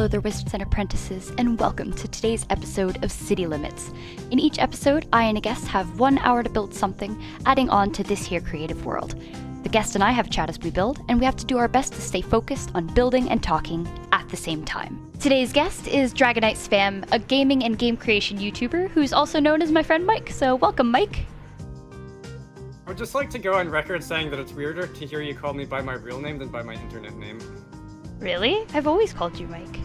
Hello there, Wizards and Apprentices, and welcome to today's episode of City Limits. In each episode, I and a guest have 1 hour to build something, adding on to this here creative world. The guest and I have a chat as we build, and we have to do our best to stay focused on building and talking at the same time. Today's guest is DRAGONITESPAM'S, a gaming and game creation YouTuber who's also known as my friend Mike, so welcome, Mike. I would just like to go on record saying that it's weirder to hear you call me by my real name than by my internet name. Really? I've always called you Mike.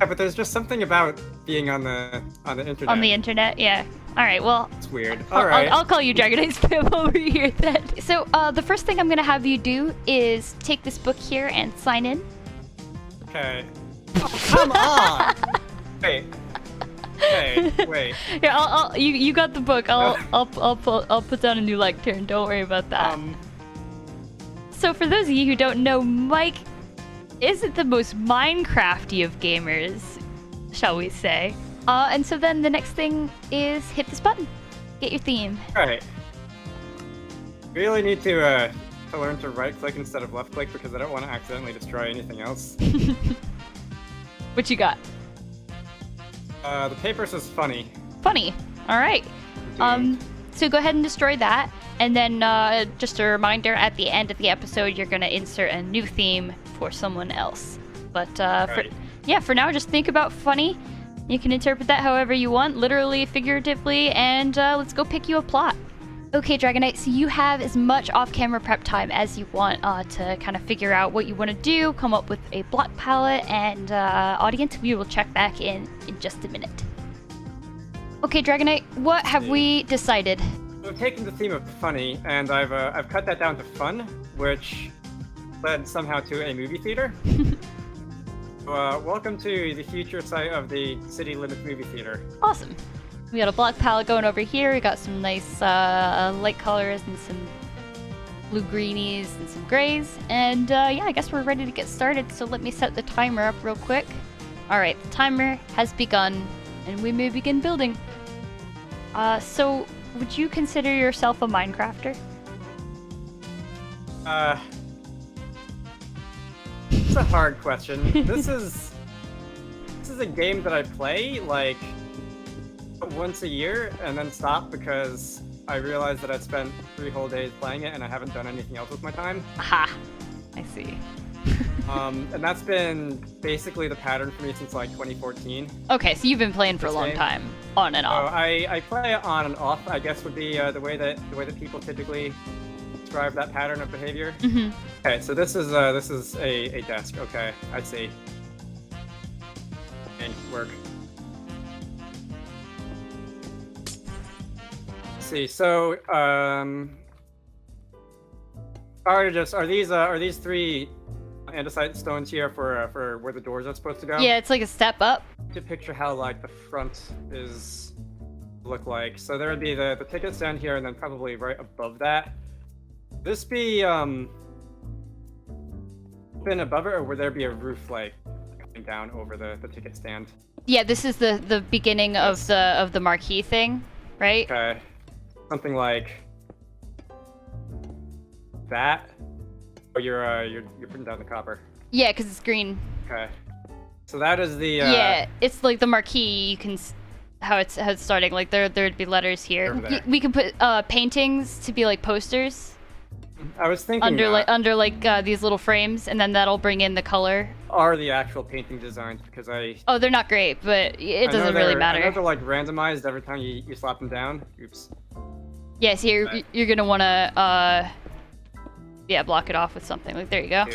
Yeah, but there's just something about being on the internet. On the internet, yeah. Alright, well... It's weird. Alright. I'll call you DRAGONITESPAM over here then. So, the first thing I'm gonna have you do is take this book here and sign in. Okay. Oh, come on! Wait. Hey, wait. Yeah, you got the book. I'll put down a new lectern. Don't worry about that. So for those of you who don't know, Mike isn't the most Minecrafty of gamers, shall we say. And so then the next thing is hit this button. Get your theme. Alright. Really need to learn to right-click instead of left-click because I don't want to accidentally destroy anything else. What you got? The paper says funny. Funny. Alright. So go ahead and destroy that. And then just a reminder, at the end of the episode, you're going to insert a new theme for someone else. But for now, just think about funny. You can interpret that however you want, literally, figuratively, and let's go pick you a plot. Okay, Dragonite, so you have as much off-camera prep time as you want to kind of figure out what you want to do, come up with a block palette, and audience, we will check back in just a minute. Okay, Dragonite, what have we decided? I've taken the theme of funny, and I've cut that down to fun, which led somehow to a movie theater. Welcome to the future site of the City Limits movie theater. Awesome. We got a block palette going over here. We got some nice light colors and some blue greenies and some grays. And yeah, I guess we're ready to get started. So let me set the timer up real quick. All right, the timer has begun, and we may begin building. So would you consider yourself a Minecrafter? It's a hard question. This is a game that I play like once a year and then stop because I realized that I'd spent 3 whole days playing it and I haven't done anything else with my time. Aha! I see. And that's been basically the pattern for me since like 2014. Okay, so you've been playing for a long time, on and off. Oh, I play it on and off, I guess would be the way that people typically describe that pattern of behavior. Mm-hmm. Okay, so this is a desk. Okay, I see. And work. Let's see. So are these 3 andesite stones here for where the doors are supposed to go? Yeah, it's like a step up. To picture how like the front is look like. So there would be the tickets down here, and then probably right above that. This be been above it, or would there be a roof like coming down over the ticket stand? Yeah, this is the beginning of the marquee thing, right? Okay, something like that. Oh, you're putting down the copper. Yeah, because it's green. Okay, so that is the yeah, it's like the marquee. You can how it's starting. Like there'd be letters here. We can put paintings to be like posters. I was thinking under these little frames, and then that'll bring in the color. Are the actual painting designs, because Oh, they're not great, but it doesn't really matter. I know they're like randomized every time you slap them down. Oops. Yeah, so you're gonna wanna yeah, block it off with something. Like there you go.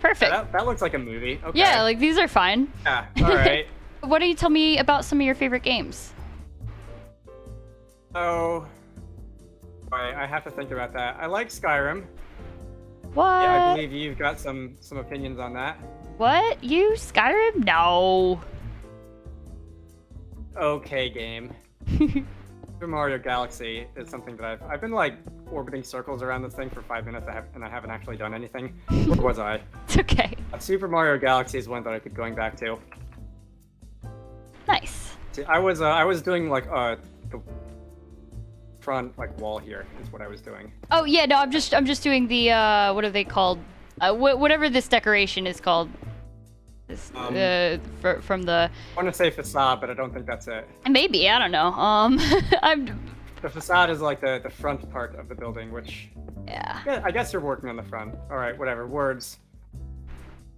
Perfect. Yeah, that looks like a movie. Okay. Yeah, like these are fine. Yeah. All right. Why don't you tell me about some of your favorite games? So. Alright, I have to think about that. I like Skyrim. What? Yeah, I believe you've got some opinions on that. What? You Skyrim? No. Okay, game. Super Mario Galaxy is something that I've been like orbiting circles around this thing for 5 minutes, and I haven't actually done anything. Or was I? It's okay. Super Mario Galaxy is one that I keep going back to. Nice. See, I was doing like the front like wall here is what I was doing. Oh yeah, no, I'm just doing the what are they called? Whatever this decoration is called. From the. I want to say facade, but I don't think that's it. Maybe, I don't know. The facade is like the front part of the building, which. Yeah. I guess you're working on the front. All right, whatever. Words.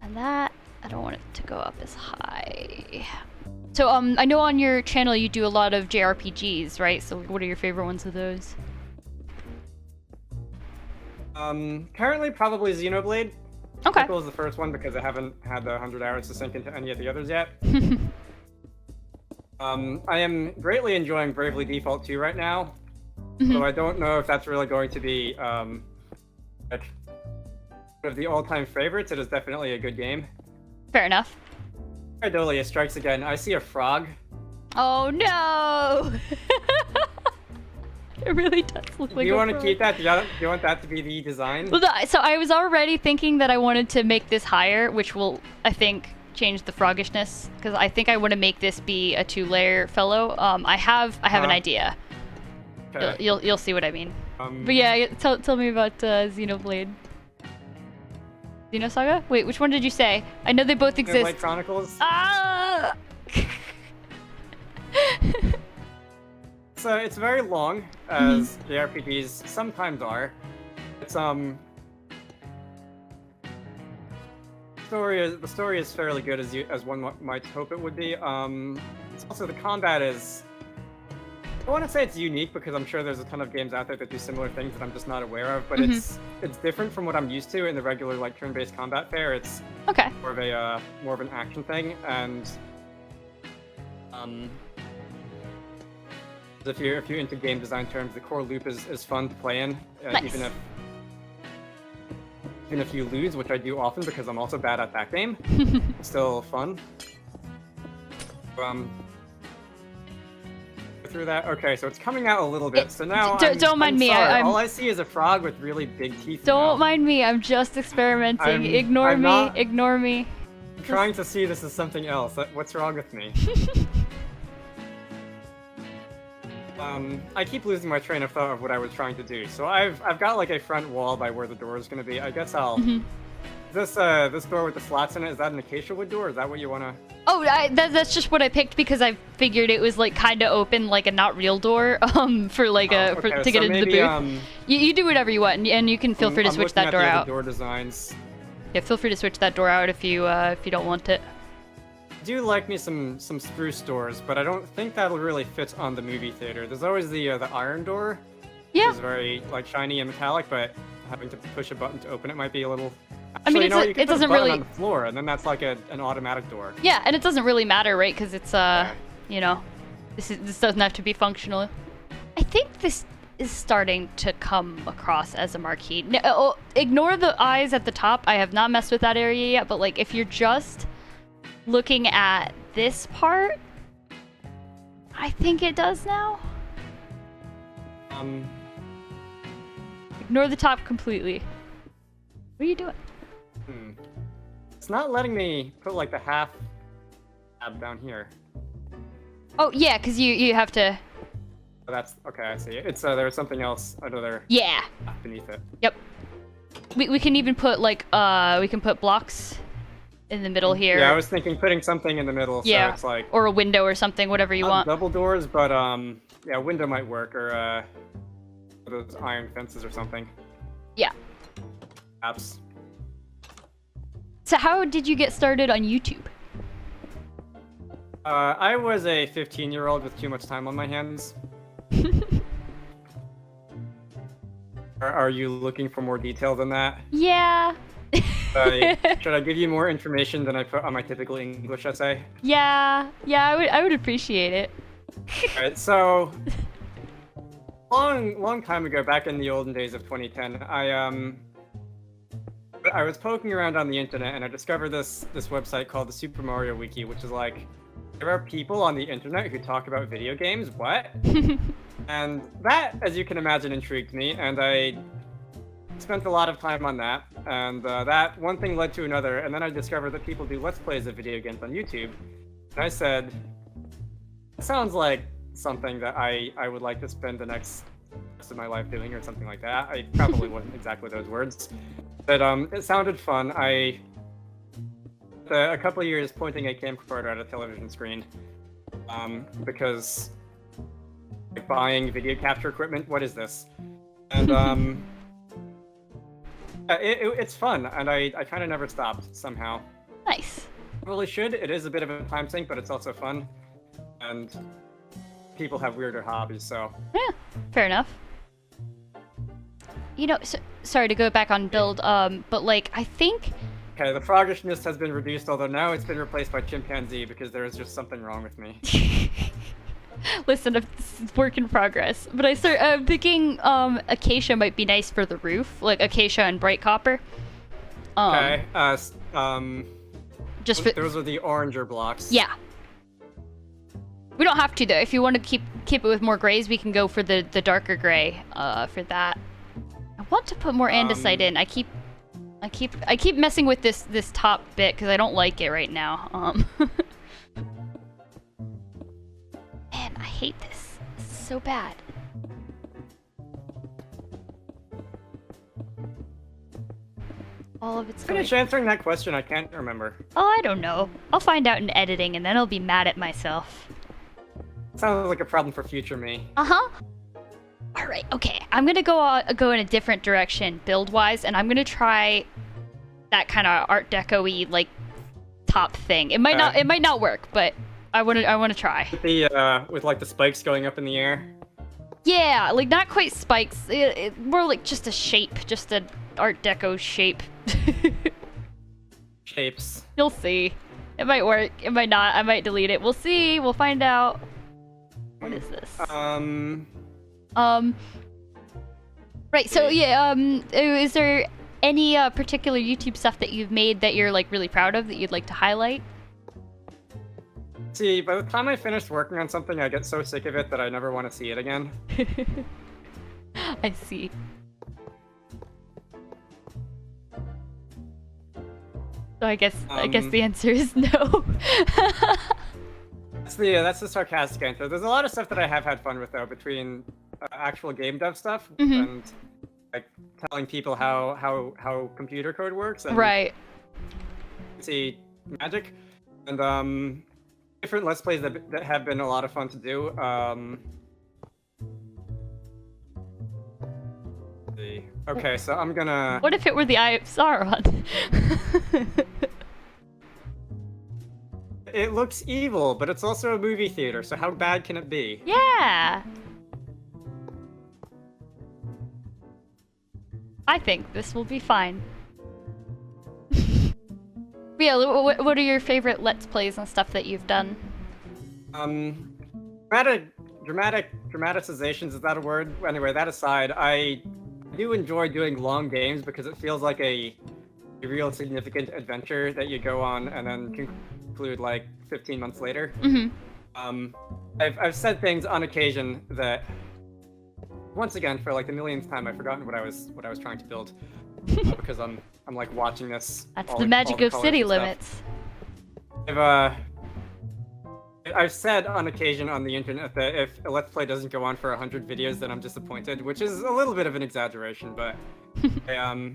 And that, I don't want it to go up as high. So, I know on your channel you do a lot of JRPGs, right? So, what are your favorite ones of those? Currently probably Xenoblade. Okay. Pickle is the first one because I haven't had the 100 hours to sink into any of the others yet. I am greatly enjoying Bravely Default 2 right now. So I don't know if that's really going to be like one of the all-time favorites. It is definitely a good game. Fair enough. Idolia strikes again. I see a frog. Oh no! It really does look like. Do you want to frog. keep that? Do you want that to be the design? Well, so I was already thinking that I wanted to make this higher, which will, I think, change the froggishness, because I think I want to make this be a 2-layer fellow. I have an idea. Okay. You'll see what I mean. But yeah, tell me about Xenoblade. Xenosaga? Wait, which one did you say? I know they both exist. Xenoblade Chronicles. Ah! So it's very long, as JRPGs sometimes are. It's the story is fairly good as one might hope it would be. It's also the combat is. I want to say it's unique because I'm sure there's a ton of games out there that do similar things that I'm just not aware of. But it's different from what I'm used to in the regular like turn-based combat fare. It's okay. More of an action thing, and if you're into game design terms, the core loop is fun to play in, Nice. even if you lose, which I do often because I'm also bad at that game. It's still fun. Through that. Okay, so it's coming out a little bit. So now don't mind me. All I see is a frog with really big teeth. Don't mind me. I'm just experimenting. Ignore me. Ignore me. I'm trying to see this as something else. What's wrong with me? I keep losing my train of thought of what I was trying to do. So I've got like a front wall by where the door is going to be. I guess I'll. This door with the slots in it, is that an acacia wood door? Is that what you want to? Oh, that's just what I picked because I figured it was like kind of open, like a not real door, for like to get into the booth. You do whatever you want, and you can feel free to switch that door out. Door designs. Yeah, feel free to switch that door out if you don't want it. I do like me some spruce doors, but I don't think that'll really fit on the movie theater. There's always the iron door. Yeah. Which is very like shiny and metallic, but having to push a button to open it might be a little. Actually, I mean, it doesn't really on the floor, and then that's like an automatic door. Yeah, and it doesn't really matter, right? Because it's you know, this doesn't have to be functional. I think this is starting to come across as a marquee. No, ignore the eyes at the top. I have not messed with that area yet, but like if you're just looking at this part, I think it does now. Ignore the top completely. What are you doing? It's not letting me put like the half tab down here. Oh yeah, because you have to. Oh, that's okay. I see. It's there's something else another. Yeah. Beneath it. Yep. We can even put like we can put blocks in the middle here. Yeah, I was thinking putting something in the middle. Yeah. So it's like. Or a window or something, whatever you want. Double doors, but yeah, a window might work, or those iron fences or something. Yeah. Apps. So how did you get started on YouTube? I was a 15-year-old with too much time on my hands. Are you looking for more detail than that? Yeah. Should I give you more information than I put on my typical English essay? Yeah. I would appreciate it. Alright, so long time ago, back in the olden days of 2010, I was poking around on the internet and I discovered this website called the Super Mario Wiki, which is like, there are people on the internet who talk about video games, what? And that, as you can imagine, intrigued me, and I spent a lot of time on that, and that one thing led to another, and then I discovered that people do Let's Plays of video games on YouTube, and I said, it sounds like something that I would like to spend the rest of my life doing, or something like that. I probably wasn't exactly those words. But it sounded fun. I a couple of years pointing a camcorder at a television screen. Because like, buying video capture equipment, what is this? And it's fun, and I kind of never stopped somehow. Nice. Probably should. It is a bit of a time sink, but it's also fun. And people have weirder hobbies, so. Yeah, fair enough. You know, sorry to go back on build, but like, I think... Okay, the froggishness has been reduced, although now it's been replaced by chimpanzee because there is just something wrong with me. Listen, it's work in progress. But I'm thinking acacia might be nice for the roof, like acacia and bright copper. Okay, just for... Those are the oranger blocks. Yeah. We don't have to though. If you want to keep it with more grays, we can go for the darker gray for that. I want to put more andesite in. I keep messing with this top bit because I don't like it right now. Man, I hate this. This is so bad. All of it's Finish answering that question. I can't remember. Oh, I don't know. I'll find out in editing, and then I'll be mad at myself. Sounds like a problem for future me. Uh-huh. All right. Okay. I'm gonna go in a different direction build-wise, and I'm gonna try that kind of Art Deco-y like top thing. It might not work, but I wanna try. With like the spikes going up in the air. Yeah, like not quite spikes. More like just a shape, just an Art Deco shape. Shapes. You'll see. It might work. It might not. I might delete it. We'll see. We'll find out. What is this? Right. So yeah. Is there any particular YouTube stuff that you've made that you're like really proud of that you'd like to highlight? See, by the time I finish working on something, I get so sick of it that I never want to see it again. I see. So I guess the answer is no. That's the sarcastic answer. There's a lot of stuff that I have had fun with though, between actual game dev stuff and like telling people how computer code works and right. see magic and different Let's Plays that have been a lot of fun to do. Okay, so I'm gonna... What if it were the Eye of Sauron? It looks evil, but it's also a movie theater, so how bad can it be? Yeah! I think this will be fine. Yeah, what are your favorite Let's Plays and stuff that you've done? Dramatizations, is that a word? Anyway, that aside, I do enjoy doing long games because it feels like a real significant adventure that you go on and then conclude like 15 months later. I've said things on occasion that, once again, for like the millionth time, I've forgotten what I was trying to build because I'm like watching this. That's the magic of city limits. I've said on occasion on the internet that if a Let's Play doesn't go on for 100 videos, then I'm disappointed, which is a little bit of an exaggeration, but I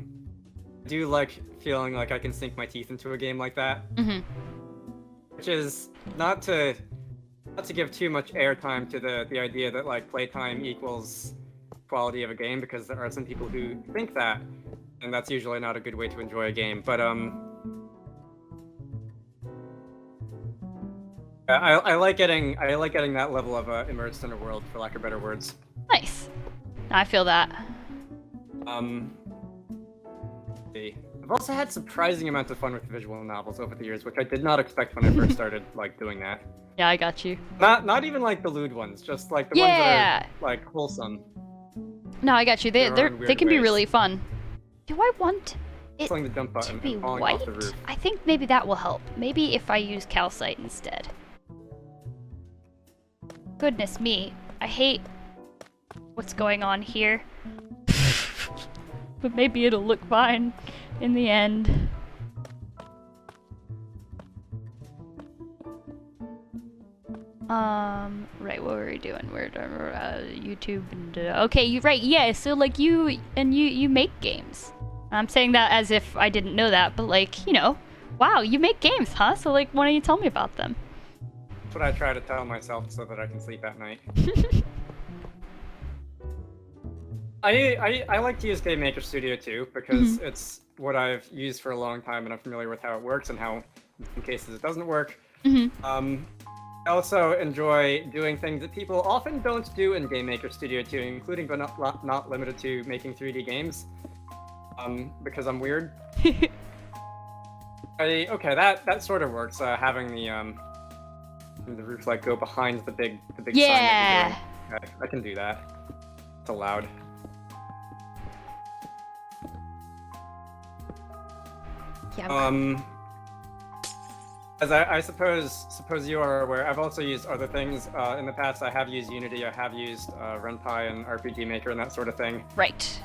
do like feeling like I can sink my teeth into a game like that. Which is not to give too much airtime to the idea that like playtime equals quality of a game, because there are some people who think that, and that's usually not a good way to enjoy a game. But I like getting that level of immersed in a world, for lack of better words. Nice. I feel that. I've also had surprising amounts of fun with visual novels over the years, which I did not expect when I first started like doing that. Yeah, I got you. Not even like the lewd ones, just like the ones that are like wholesome. No, I got you. They can be really fun. Do I want it the jump button to be and falling white? off the roof. I think maybe that will help. Maybe if I use calcite instead. Goodness me, I hate what's going on here. But maybe it'll look fine in the end. Right, what were we doing? We're YouTube and okay, you're right. Yeah, so like you make games. I'm saying that as if I didn't know that, but like, you know, Wow, you make games, huh? So like, why don't you tell me about them? That's what I try to tell myself so that I can sleep at night. I like to use Game Maker Studio too, because it's what I've used for a long time and I'm familiar with how it works and how, in cases it doesn't work. I also enjoy doing things that people often don't do in Game Maker Studio 2, including but not limited to making 3D games. Because I'm weird. Okay, that sort of works. Having the roof like go behind the big sign that you're doing. I can do that. It's allowed. Yeah. As I suppose you are aware, I've also used other things in the past. I have used Unity, I have used RunPy and RPG Maker and that sort of thing. Right.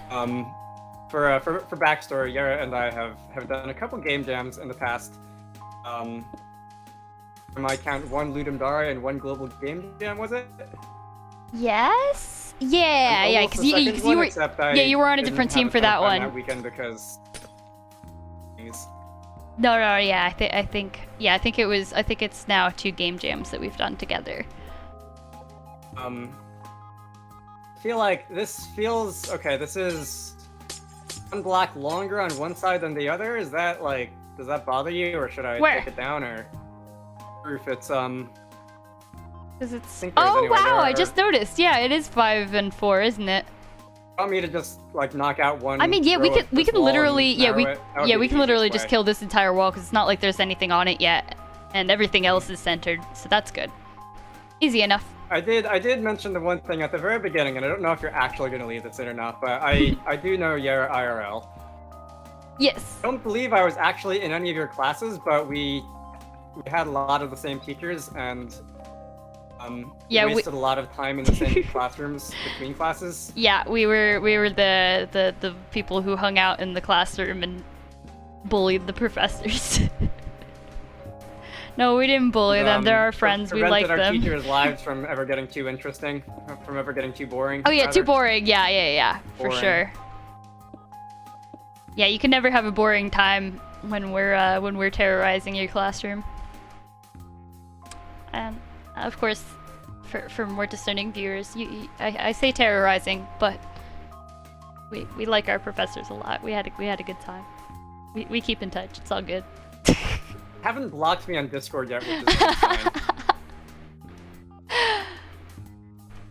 For backstory, Yara and I have done a couple game jams in the past. I might count one Ludum Dare and one global game jam, was it? Yes. Yeah, because you were on a different team for that one. That weekend because. No, yeah, I think it's now 2 game jams that we've done together. I feel like this feels okay. This is one block longer on one side than the other. Is that like, does that bother you, or should I take it down, or if it's Because it's. Oh wow! I just noticed. Yeah, it is 5 and 4, isn't it? Want me to just like knock out one? I mean, yeah, we can literally, we can literally just kill this entire wall because it's not like there's anything on it yet, and everything else is centered, so that's good. Easy enough. I did mention the one thing at the very beginning, and I don't know if you're actually going to leave this in or not, but I do know Yara IRL. Yes. I don't believe I was actually in any of your classes, but we had a lot of the same teachers, and wasted a lot of time in the same classrooms between classes. Yeah, we were the people who hung out in the classroom and bullied the professors. No, we didn't bully them. They're our friends. We like them. Prevented our teachers' lives from ever getting too interesting, from ever getting too boring. Oh yeah, too boring. Yeah, for sure. Yeah, you can never have a boring time when we're terrorizing your classroom. And of course, for more discerning viewers, I say terrorizing, but we like our professors a lot. We had a good time. We keep in touch. It's all good. Haven't blocked me on Discord yet, which is fine.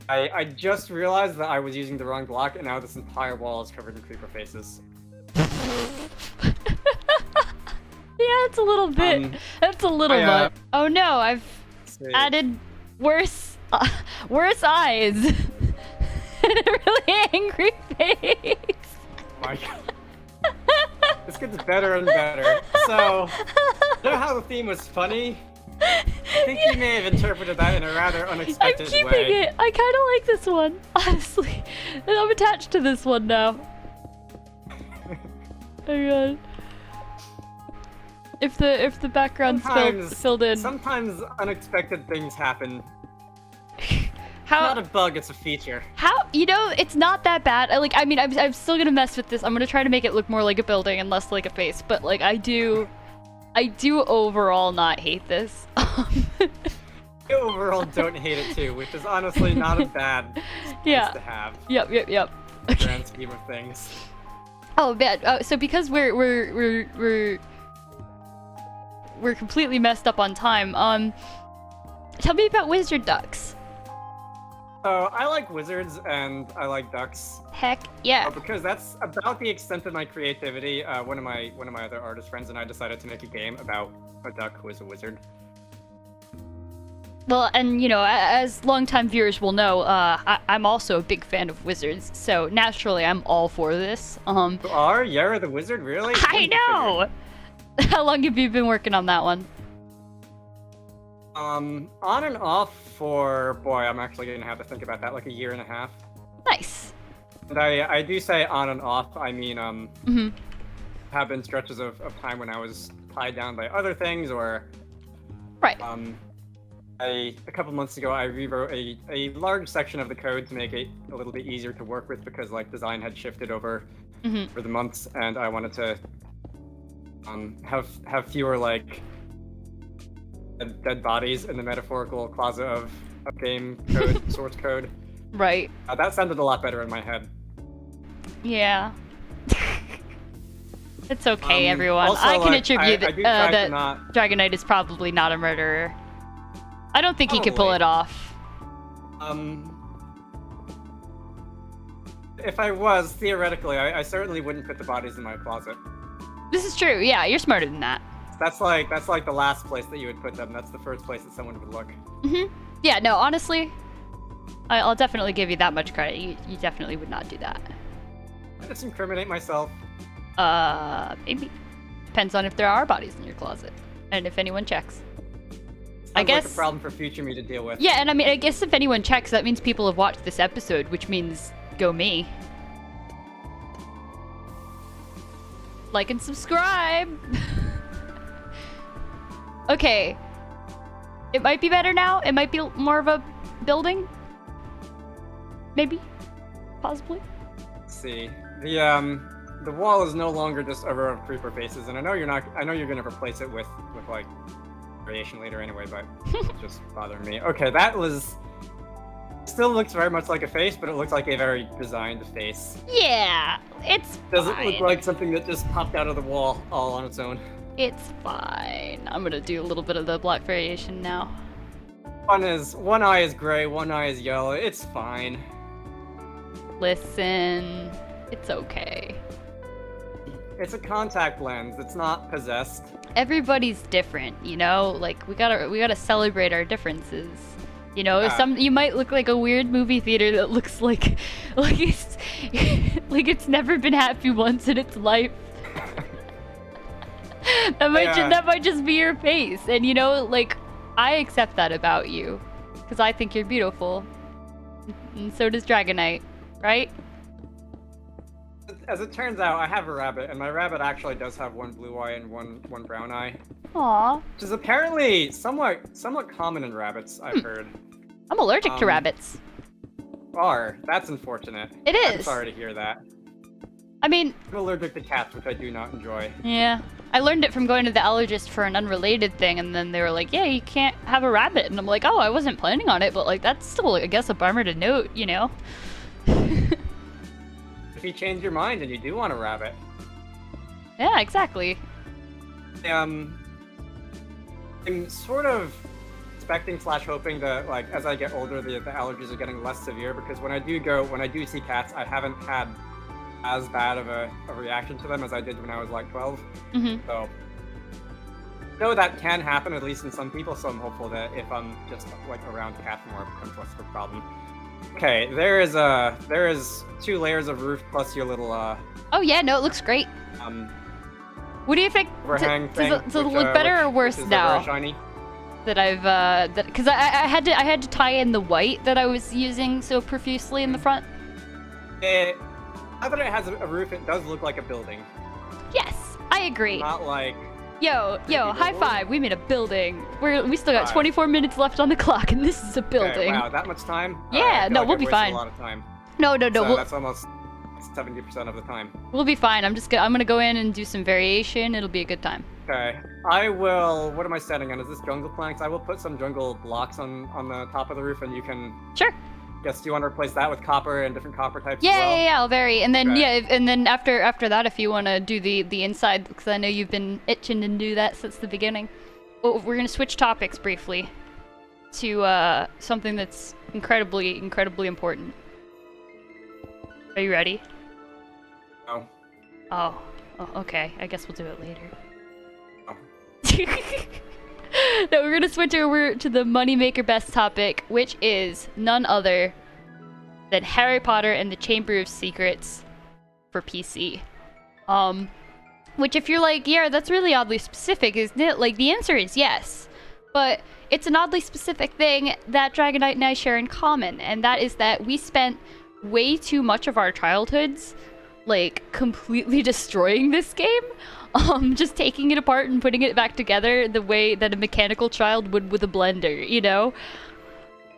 I just realized that I was using the wrong block, and now this entire wall is covered in creeper faces. Yeah, it's a little bit. That's a little much. Oh no, I've added worse eyes and a really angry face. My God. This gets better and better. So, you know how the theme was funny? I think you may have interpreted that in a rather unexpected way. I'm keeping it. I kind of like this one, honestly. And I'm attached to this one now. Oh God. If the background's filled in. Sometimes unexpected things happen. How? It's not a bug, it's a feature. How? You know, it's not that bad. I mean, I'm still gonna mess with this. I'm gonna try to make it look more like a building and less like a face. But like, I do overall not hate this. I overall don't hate it too, which is honestly not a bad place to have. Yep. The grand scheme of things. Oh man. So because we're completely messed up on time. Tell me about wizard ducks. So I like wizards and I like ducks. Heck yeah. Because that's about the extent of my creativity. One of my other artist friends and I decided to make a game about a duck who is a wizard. Well, and you know, as longtime viewers will know, I'm also a big fan of wizards, so naturally I'm all for this. You are? Yara the wizard? Really? I know! How long have you been working on that one? On and off for, boy, I'm actually gonna have to think about that, like a year and a half. Nice. And I do say on and off, I mean, have been stretches of time when I was tied down by other things, or... Right. A couple months ago, I rewrote a large section of the code to make it a little bit easier to work with, because, like, design had shifted over for the months, and I wanted to have fewer like dead bodies in the metaphorical closet of game code source code. Right. That sounded a lot better in my head. Yeah. It's okay, everyone. Also, I can like, attribute I do that try to not... Dragonite is probably not a murderer. I don't think he could pull it off. If I was, theoretically, I certainly wouldn't put the bodies in my closet. This is true. Yeah, you're smarter than that. That's like the last place that you would put them. That's the first place that someone would look. Yeah, no, honestly, I'll definitely give you that much credit. You definitely would not do that. I just incriminate myself. Maybe. Depends on if there are bodies in your closet. And if anyone checks. I guess... like a problem for future me to deal with. Yeah, and I mean, I guess if anyone checks, that means people have watched this episode, which means go me. Like and subscribe! Okay. It might be better now. It might be more of a building. Maybe. Possibly. Let's see. The wall is no longer just a row of creeper faces, and I know you're gonna replace it with like variation later anyway, but it's just bothering me. Okay, that was still looks very much like a face, but it looks like a very designed face. Yeah, it's Doesn't fine. look like something that just popped out of the wall all on its own. It's fine. I'm gonna do a little bit of the block variation now. One eye is gray, one eye is yellow. It's fine. Listen, it's okay. It's a contact lens. It's not possessed. Everybody's different, you know? Like we gotta celebrate our differences. You know, Yeah. you might look like a weird movie theater that looks like it's like it's never been happy once in its life. That might just be your face, and you know, like I accept that about you, because I think you're beautiful, and so does Dragonite, right? As it turns out, I have a rabbit, and my rabbit actually does have one blue eye and one brown eye. Aww. Which is apparently somewhat common in rabbits, I've heard. I'm allergic to rabbits. That's unfortunate. It is. I'm sorry to hear that. I mean... I'm allergic to cats, which I do not enjoy. Yeah. I learned it from going to the allergist for an unrelated thing, and then they were like, yeah, you can't have a rabbit. And I'm like, oh, I wasn't planning on it, but like, that's still, I guess, a bummer to note, you know? If you change your mind and you do want a rabbit. Yeah, exactly. I'm sort of expecting / hoping that, like, as I get older, the allergies are getting less severe, because when I do see cats, I haven't had as bad of a reaction to them as I did when I was like 12. So, know that can happen, at least in some people, so I'm hopeful that if I'm just like around cats more, it becomes less of a problem. Okay, there is 2 layers of roof plus your little Oh yeah, no, it looks great. What do you think? Overhang thing, Does it look better or worse now? Very shiny. That I've because I had to tie in the white that I was using so profusely in the front. Now that it has a roof, it does look like a building. Yes, I agree. Not like... Yo, high five! We made a building. We still got 5. 24 minutes left on the clock, and this is a building. Okay, wow, that much time? Yeah, no, we'll be fine. A lot of time. No, So that's almost 70% of the time. We'll be fine. I'm gonna go in and do some variation. It'll be a good time. Okay, I will. What am I setting on? Is this jungle planks? I will put some jungle blocks on the top of the roof, and you can. Sure. Guess, do you want to replace that with copper and different copper types Yeah, as well? yeah, I'll vary. And then, Okay. and then after that, if you want to do the inside, because I know you've been itching to do that since the beginning. Oh, we're going to switch topics briefly to something that's incredibly, incredibly important. Are you ready? No. Oh, okay. I guess we'll do it later. Oh. No, we're gonna switch over to the Moneymaker Best topic, which is none other than Harry Potter and the Chamber of Secrets for PC. Which if you're like, yeah, that's really oddly specific, isn't it? Like, the answer is yes. But it's an oddly specific thing that Dragonite and I share in common, and that is that we spent way too much of our childhoods, like, completely destroying this game. Just taking it apart and putting it back together the way that a mechanical child would with a blender, you know?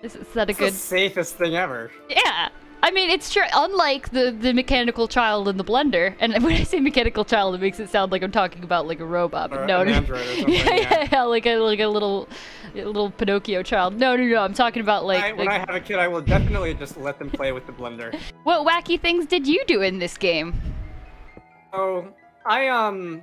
Is that a good... It's the safest thing ever. Yeah! I mean, it's true. Unlike the mechanical child in the blender, and when I say mechanical child, it makes it sound like I'm talking about like a robot. But Or no, an android or something, yeah, like a little Pinocchio child. No, I'm talking about like. When I have a kid, I will definitely just let them play with the blender. What wacky things did you do in this game? Oh, I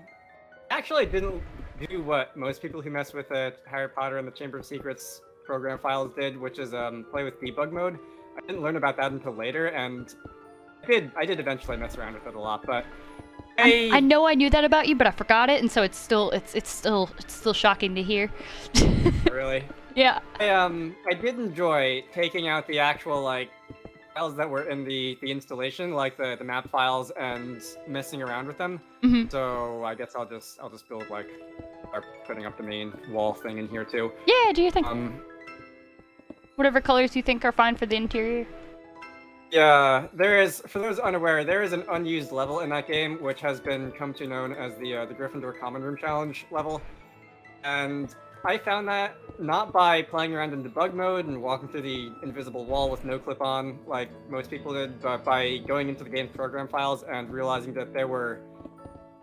actually didn't do what most people who mess with Harry Potter and the Chamber of Secrets program files did, which is play with debug mode. I didn't learn about that until later, and I did eventually mess around with it a lot. But I know I knew that about you, but I forgot it, and so it's still shocking to hear. Really? Yeah. I did enjoy taking out the actual like files that were in the installation, like the map files, and messing around with them. Mm-hmm. So I guess I'll just build like, or putting up the main wall thing in here too. Yeah, do your thing. Whatever colors you think are fine for the interior. Yeah, there is, for those unaware, there is an unused level in that game, which has been come to known as the Gryffindor Common Room Challenge level. And I found that not by playing around in debug mode and walking through the invisible wall with no clip on, like most people did, but by going into the game's program files and realizing that there were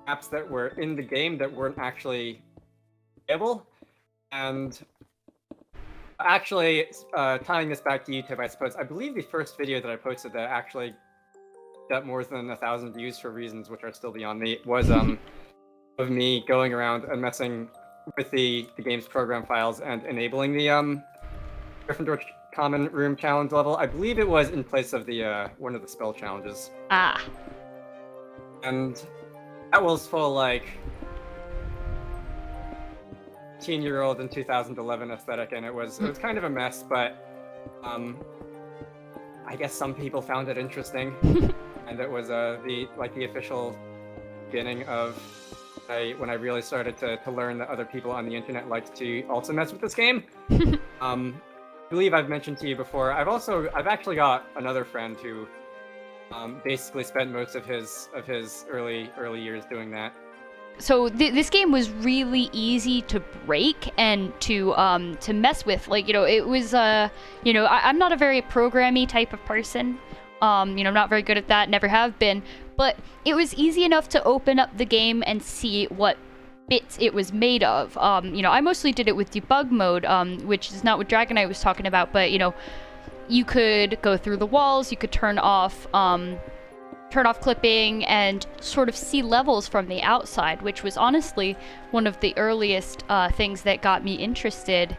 apps that were in the game that weren't actually playable. And actually, tying this back to YouTube, I suppose, I believe the first video that I posted that actually got more than 1,000 views for reasons which are still beyond me was of me going around and messing with the game's program files and enabling the Gryffindor Common Room Challenge level. I believe it was in place of the one of the spell challenges. Ah. And that was full like 18-year-old in 2011 aesthetic, and it was kind of a mess, but I guess some people found it interesting, and it was the official beginning of when I really started to learn that other people on the internet liked to also mess with this game. I believe I've mentioned to you before. I've actually got another friend who basically spent most of his early years doing that. So this game was really easy to break and to mess with. Like, it was I'm not a very programmy type of person. I'm not very good at that, never have been. But it was easy enough to open up the game and see what bits it was made of. I mostly did it with debug mode, which is not what Dragonite was talking about. But you could go through the walls, you could turn off clipping and sort of see levels from the outside, which was honestly one of the earliest things that got me interested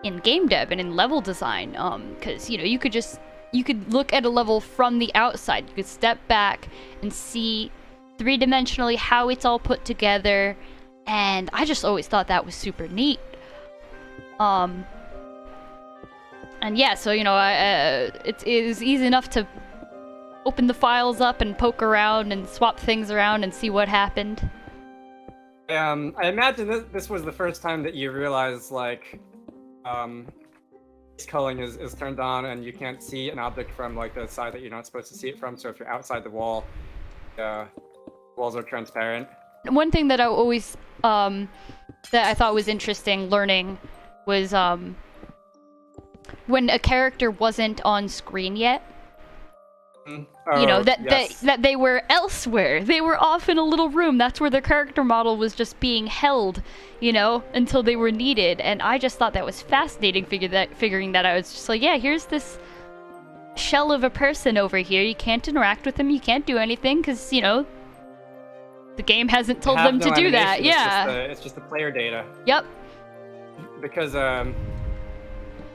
in game dev and in level design. Because you could look at a level from the outside. You could step back and see three-dimensionally how it's all put together, and I just always thought that was super neat. And yeah, so it is easy enough to open the files up and poke around and swap things around and see what happened. I imagine this was the first time that you realized, like, culling is turned on and you can't see an object from, like, the side that you're not supposed to see it from, so if you're outside the wall, walls are transparent. One thing that I always, that I thought was interesting learning was, when a character wasn't on screen yet, that they were elsewhere. They were off in a little room. That's where their character model was just being held, until they were needed. And I just thought that was fascinating, figuring that out. I was just like, yeah, here's this shell of a person over here. You can't interact with them. You can't do anything because, the game hasn't told them to do that. Yeah. It's just the player data. Yep. Because,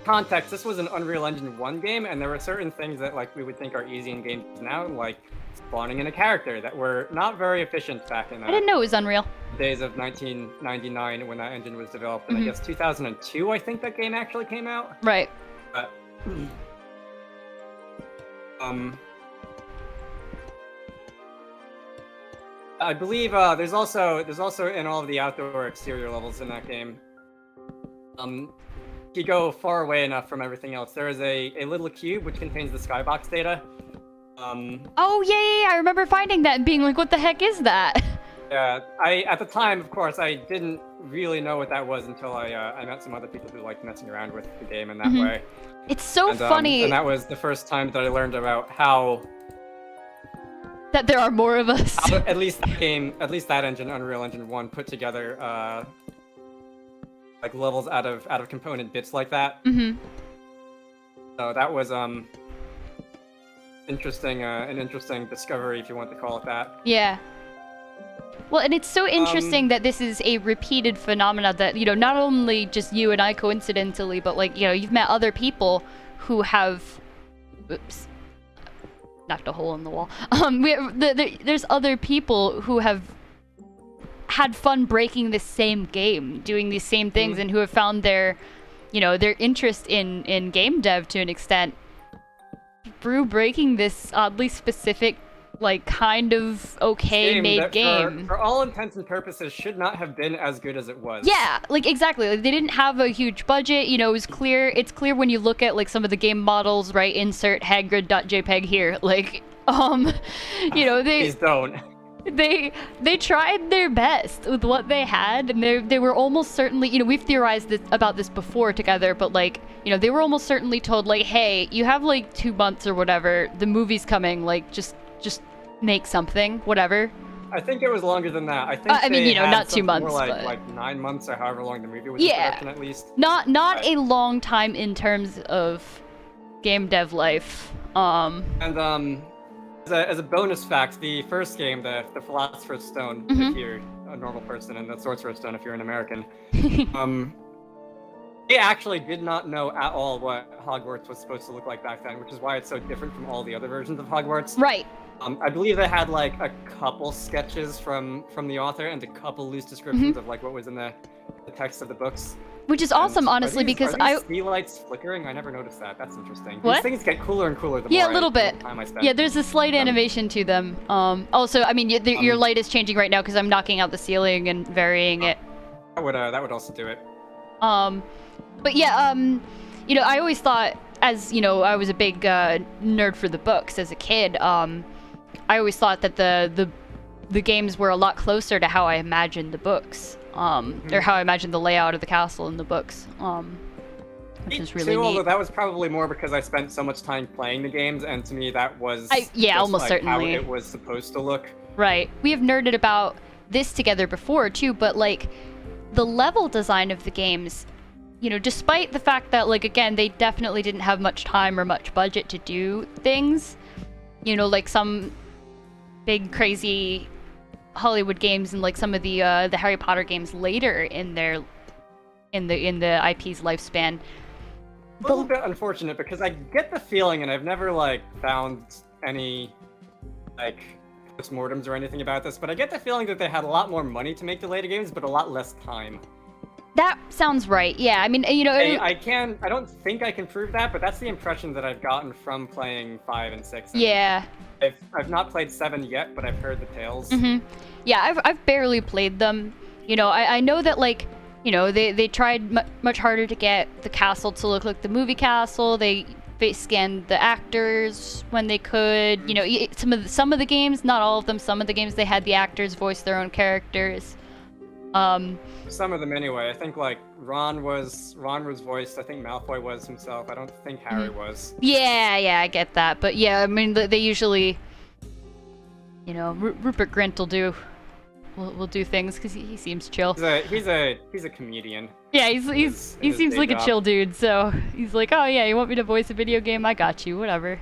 context, this was an Unreal Engine 1 game, and there were certain things that we would think are easy in games now, like spawning in a character, that were not very efficient back in I didn't know it was Unreal. Days of 1999 when that engine was developed, and I guess 2002 I think that game actually came out. Right. But I believe there's also in all of the outdoor exterior levels in that game, if you go far away enough from everything else, there is a little cube which contains the skybox data. Oh yeah, I remember finding that and being like, what the heck is that? Yeah, at the time, of course, I didn't really know what that was until I met some other people who liked messing around with the game in that way. It's so funny. And that was the first time that I learned about how that there are more of us. at least that engine, Unreal Engine 1, put together like levels out of component bits like that. So that was interesting, an interesting discovery, if you want to call it that. Yeah. Well, and it's so interesting that this is a repeated phenomena that, you know, not only just you and I coincidentally, but like, you know, you've met other people who have, oops, knocked a hole in the wall. There's other people who have had fun breaking the same game, doing these same things, and who have found their, you know, their interest in game dev to an extent through breaking this oddly specific, like, kind of okay made game. For all intents and purposes, should not have been as good as it was. Yeah, like, exactly. Like, they didn't have a huge budget. You know, it was clear. It's clear when you look at, like, some of the game models, right? Insert hagrid.jpg here. Like, you know, Please don't. They tried their best with what they had, and they were almost certainly, you know, we've theorized about this before together, but like, you know, they were almost certainly told, like, hey, you have like 2 months or whatever, the movie's coming, like, just make something, whatever. I think it was longer than that. I mean, you know, not 2 months, more but like 9 months or however long the movie was in production, at least. Not a long time in terms of game dev life. And as a bonus fact, the first game, the Philosopher's Stone, if you're a normal person, and the Sorcerer's Stone if you're an American, they actually did not know at all what Hogwarts was supposed to look like back then, which is why it's so different from all the other versions of Hogwarts. Right. I believe they had like a couple sketches from the author and a couple loose descriptions of like what was in the text of the books. Which is awesome, honestly, because are these sea lights flickering? I never noticed that. That's interesting. What? These things get cooler and cooler the yeah, more a little bit. time I spend. Yeah, there's a slight animation to them. Also, I mean, your light is changing right now because I'm knocking out the ceiling and varying it. That would also do it. But yeah, you know, I always thought, as you know, I was a big nerd for the books as a kid. I always thought that the games were a lot closer to how I imagined the books. Or how I imagined the layout of the castle in the books, which is really neat. Although that was probably more because I spent so much time playing the games, and to me that was almost like certainly how it was supposed to look. Right. We have nerded about this together before too, but like the level design of the games, you know, despite the fact that, like, again, they definitely didn't have much time or much budget to do things, you know, like some big crazy Hollywood games and like some of the Harry Potter games later in the IP's lifespan. A little bit unfortunate because I get the feeling, and I've never like found any like postmortems or anything about this, but I get the feeling that they had a lot more money to make the later games, but a lot less time. That sounds right. Yeah, I mean, you know, I don't think I can prove that, but that's the impression that I've gotten from playing 5 and 6. Yeah. I've not played 7 yet, but I've heard the tales. Yeah, I've barely played them. You know, I know that, like, you know, they tried much harder to get the castle to look like the movie castle. They scanned the actors when they could. You know, some of the games, not all of them. Some of the games they had the actors voice their own characters. Some of them anyway. I think like Ron was voiced. I think Malfoy was himself. I don't think Harry was. Yeah, I get that. But yeah, I mean, they usually, you know, Rupert Grint will do things because he seems chill. He's a comedian. Yeah, he seems like a chill dude. So he's like, oh yeah, you want me to voice a video game? I got you, whatever.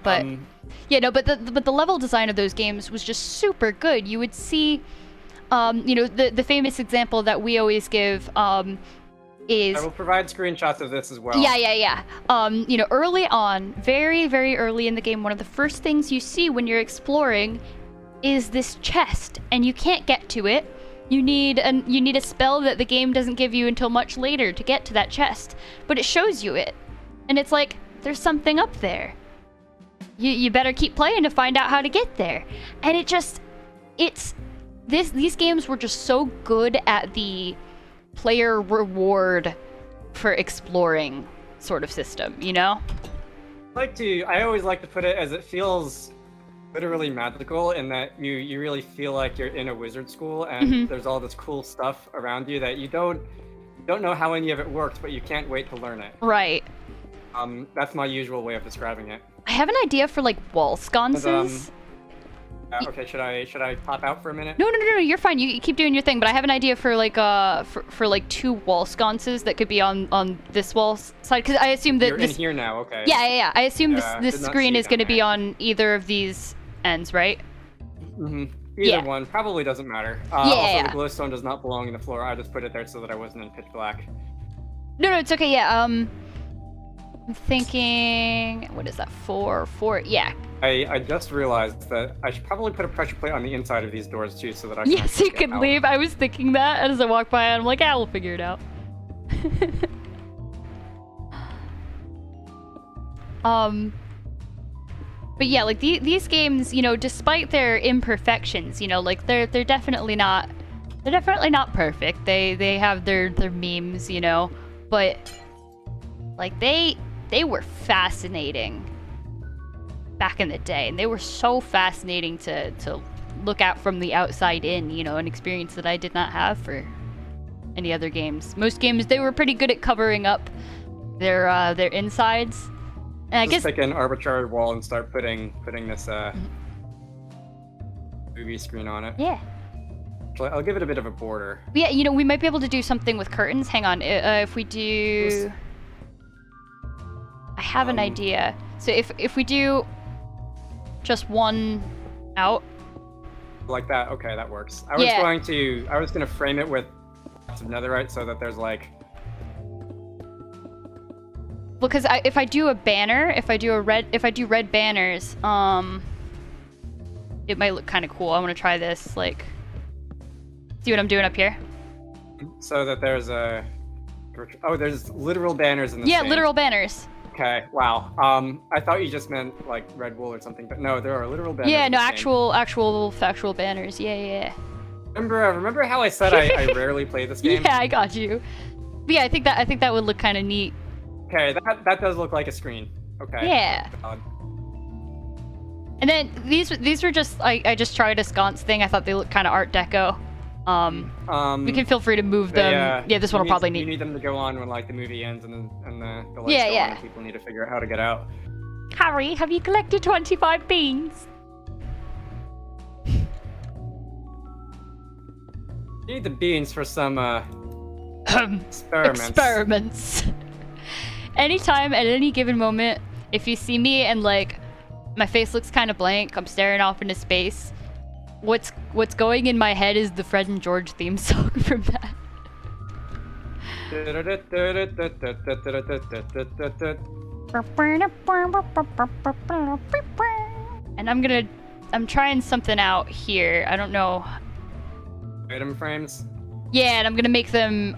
But yeah, no, but the level design of those games was just super good. You would see. You know, the famous example that we always give is... I will provide screenshots of this as well. Yeah. You know, early on, very, very early in the game, one of the first things you see when you're exploring is this chest, and you can't get to it. You need a spell that the game doesn't give you until much later to get to that chest, but it shows you it. And it's like, there's something up there. You better keep playing to find out how to get there. And these games were just so good at the player reward for exploring sort of system, you know? I always like to put it as it feels literally magical in that you really feel like you're in a wizard school, and there's all this cool stuff around you that you don't know how any of it works, but you can't wait to learn it. Right. That's my usual way of describing it. I have an idea for like wall sconces. Okay, should I pop out for a minute? No, you're fine. You keep doing your thing. But I have an idea for like for like 2 wall sconces that could be on this wall side, because I assume that you're in here now. Okay. Yeah. I assume Yeah, this did not screen see is going to down be there. on either of these ends, right? Either one probably doesn't matter. Also, Yeah. the glowstone does not belong in the floor. I just put it there so that I wasn't in pitch black. No, it's okay. Yeah. I'm thinking. What is that? 4. Yeah. I just realized that I should probably put a pressure plate on the inside of these doors too, so that I can. Yes, actually you get can out. leave. I was thinking that as I walked by, and I'm like, we'll figure it out. But yeah, like these games, you know, despite their imperfections, you know, like they're definitely not perfect. They have their memes, you know, but like they were fascinating back in the day, and they were so fascinating to look at from the outside in, you know, an experience that I did not have for any other games. Most games, they were pretty good at covering up their insides. And I Just guess pick an arbitrary wall and start putting this movie screen on it. yeah. I'll give it a bit of a border. Yeah, you know, we might be able to do something with curtains. Hang on, if we do... I have an idea. So if we do just one out... Like that, okay, that works. I was gonna frame it with lots of netherite so that there's like... Because if I do a banner, if I do red banners, it might look kind of cool. I want to try this, like... See what I'm doing up here? So that there's a... Oh, there's literal banners in the Yeah, thing. literal banners. Okay, wow. I thought you just meant like red wool or something, but no, there are literal banners. Yeah, in no, this game. actual factual banners. Yeah. Remember how I said I rarely play this game? Yeah, I got you. But yeah, I think that would look kind of neat. Okay, that does look like a screen. Okay. Yeah. Valid. And then these were just I just tried a sconce thing. I thought they looked kind of Art Deco. We can feel free to move them. Yeah, this one will probably need. You need them to go on when like the movie ends and the lights Yeah, go yeah. on and people need to figure out how to get out. Harry, have you collected 25 beans? You need the beans for some experiments. Anytime, at any given moment, if you see me and like my face looks kind of blank, I'm staring off into space. What's going in my head is the Fred and George theme song from that. And I'm trying something out here. I don't know. Item frames. Yeah, and I'm gonna make them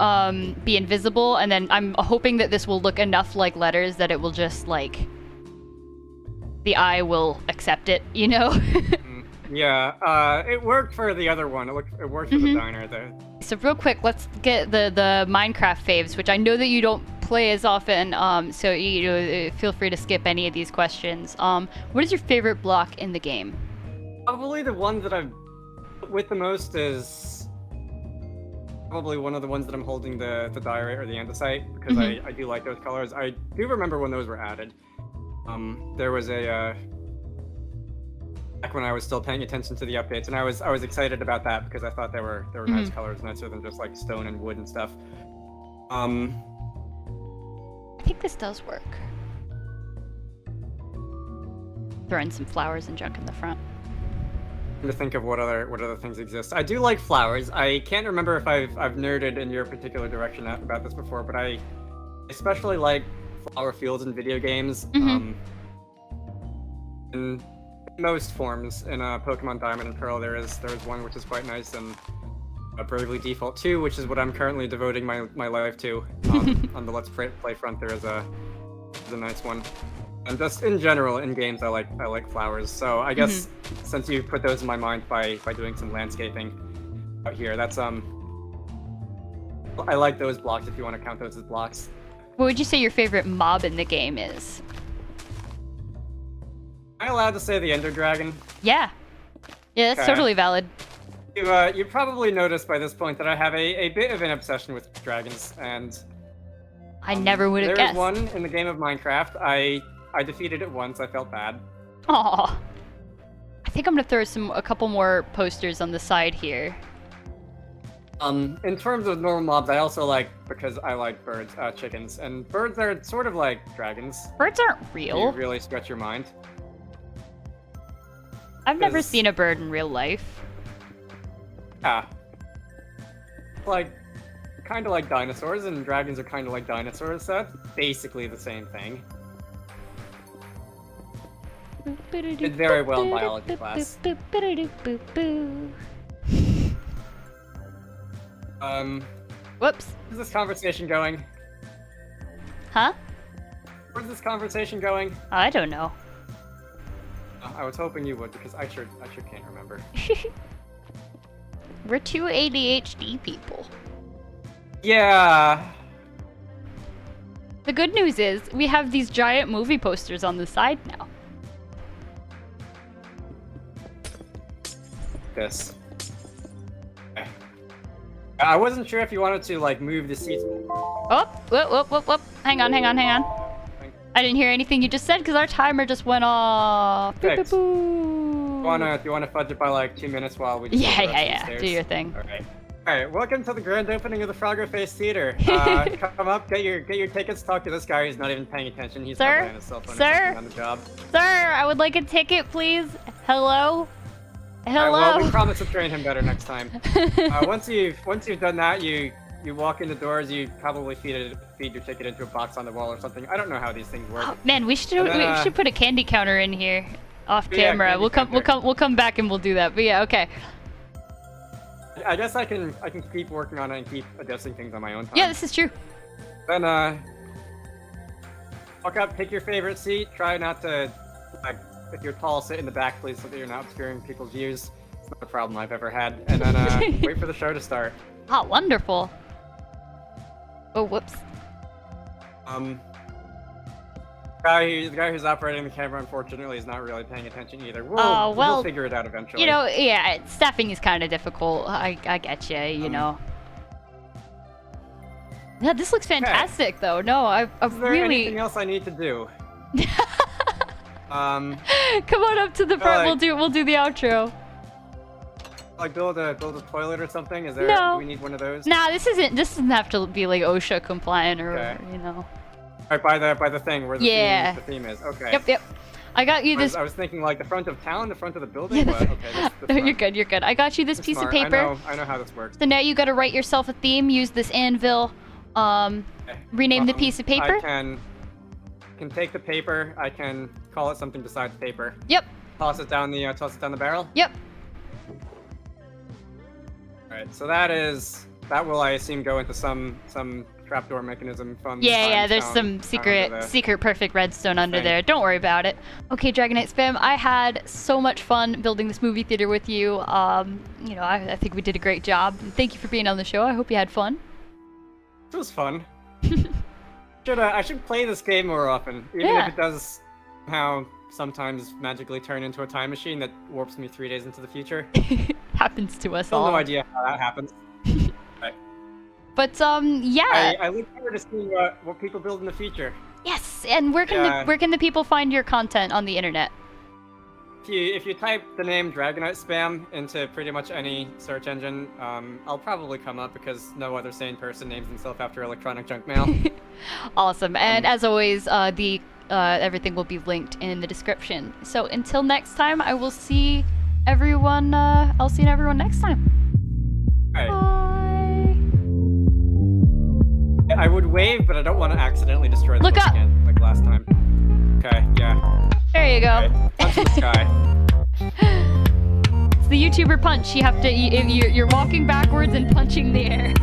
be invisible, and then I'm hoping that this will look enough like letters that it will just like the eye will accept it, you know? Yeah, it worked for the other one. It worked for the diner though. So real quick, let's get the Minecraft faves, which I know that you don't play as often. So you know, feel free to skip any of these questions. What is your favorite block in the game? Probably the one that I've with the most is probably one of the ones that I'm holding the diorite or the andesite, because I do like those colors. I do remember when those were added. There was a back when I was still paying attention to the updates, and I was excited about that because I thought they were nice colors, nicer than just like stone and wood and stuff. I think this does work. Throw in some flowers and junk in the front. To think of what other things exist. I do like flowers. I can't remember if I've nerded in your particular direction about this before, but I especially like flower fields in video games. In most forms. In Pokemon Diamond and Pearl, there is one which is quite nice, and Bravely Default 2, which is what I'm currently devoting my life to. On the Let's Play front, there is a nice one. And just in general, in games, I like flowers. So I guess since you put those in my mind by doing some landscaping out here, that's I like those blocks if you want to count those as blocks. What would you say your favorite mob in the game is? I allowed to say the Ender Dragon? Yeah. Yeah, that's Okay. totally valid. You probably noticed by this point that I have a bit of an obsession with dragons, and I never would have there guessed. is one in the game of Minecraft. I defeated it once. I felt bad. Aw. I think I'm gonna throw a couple more posters on the side here. In terms of normal mobs, I also like, because I like birds, chickens, and birds are sort of like dragons. Birds aren't You real. really stretch your mind. I've never 'cause- seen a bird in real life. Yeah. Like, kind of like dinosaurs, and dragons are kind of like dinosaurs, so that's basically the same thing. Did very well in biology class. Whoops. Where's this conversation going? Huh? Where's this conversation going? I don't know. I was hoping you would, because I sure can't remember. We're two ADHD people. Yeah. The good news is we have these giant movie posters on the side now. This. Okay. I wasn't sure if you wanted to, like, move the seats. Oh, whoop. Hang on. I didn't hear anything you just said because our timer just went off. Boop, Fixed. boop, boop. Do you wanna fudge it by like 2 minutes while we just go Yeah. up the stairs? Do your thing. Alright, welcome to the grand opening of the Frogger Face Theater. Come up, get your tickets, talk to this guy who's not even paying attention. He's Sir? probably on his cell phone or Sir? something on the job. Sir, I would like a ticket, please. Hello? Hello? Well, we promise to train him better next time. Once you've done that, you walk in the doors, you probably feed your ticket into a box on the wall or something. I don't know how these things work. Oh, man, we should put a candy counter in here off Yeah, camera. candy We'll come back and we'll do that. But yeah, okay. I guess I can keep working on it and keep adjusting things on my own time. Yeah, this is true. Then walk up, pick your favorite seat. Try not to, like, if you're tall, sit in the back, please, so that you're not obscuring people's views. It's not a problem I've ever had. And then wait for the show to start. Ah, wonderful. Oh, whoops. The guy who's operating the camera, unfortunately, is not really paying attention either. We'll figure it out eventually. You know, yeah, staffing is kind of difficult. I get you know. Yeah, this looks fantastic, though. No, I've is there really... anything else I need to do? Come on up to the front. like- We'll do the outro. Like build a toilet or something? Is there? No. Do we need one of those? Nah, this doesn't have to be like OSHA compliant or Okay. you know. Right by the thing where Yeah. the theme is. Okay. Yep. I got you this. I was thinking like the front of town, the front of the building. Yeah, But okay, that's You're good. I got you this That's piece smart. of paper. I know how this works. So now you got to write yourself a theme. Use this anvil. Rename the piece of paper. I can take the paper. I can call it something besides paper. Yep. Toss it down the barrel. Yep. All right. So that will, I assume, go into some trapdoor mechanism from. Yeah. There's down some under the- secret perfect redstone under thing. there. Don't worry about it. Okay, Dragonite Spam. I had so much fun building this movie theater with you. You know, I think we did a great job. Thank you for being on the show. I hope you had fun. It was fun. I should play this game more often, even Yeah. if it does somehow sometimes magically turn into a time machine that warps me 3 days into the future. Happens to us Still all. no idea how that happens. But yeah. I look forward to seeing what people build in the future. Yes. And where can the people find your content on the internet? If you type the name Dragonite Spam into pretty much any search engine, I'll probably come up because no other sane person names himself after electronic junk mail. Awesome. And as always, everything will be linked in the description. So until next time, I will see everyone. I'll see everyone next time. All right. Bye. I would wave, but I don't want to accidentally destroy the Look book up. again, like last time. Okay, yeah. There you go. Right. Punch in the sky. It's the YouTuber punch. You have to. You're walking backwards and punching the air.